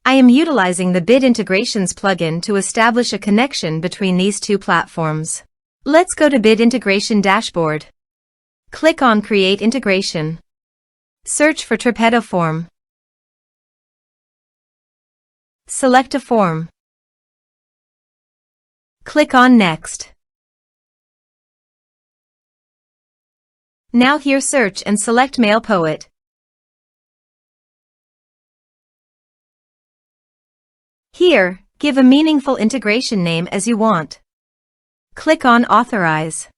I am utilizing the Bit Integrations plugin to establish a connection between these two platforms. Let's go to Bit Integration Dashboard. Click on Create Integration. Search for Tripetto Form. Select a form. Click on Next. Now here search and select MailPoet. Here, give a meaningful integration name as you want. Click on Authorize.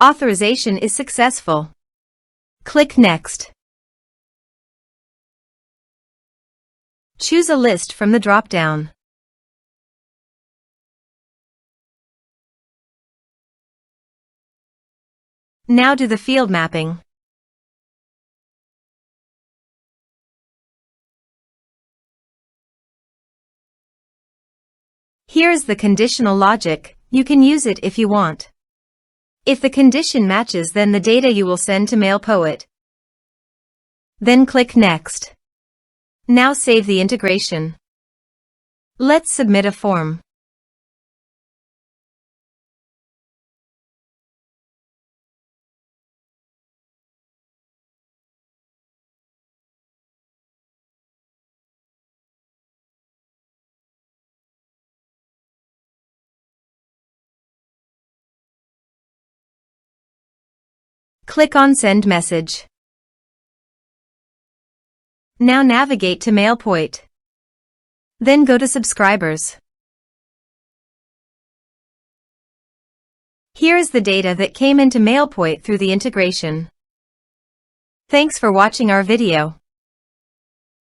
Authorization is successful. Click Next. Choose a list from the drop-down. Now do the field mapping. Here is the conditional logic. You can use it if you want. If the condition matches, then the data you will send to MailPoet. Then click Next. Now save the integration. Let's submit a form. Click on Send Message. Now navigate to MailPoet. Then go to Subscribers. Here is the data that came into MailPoet through the integration. Thanks for watching our video.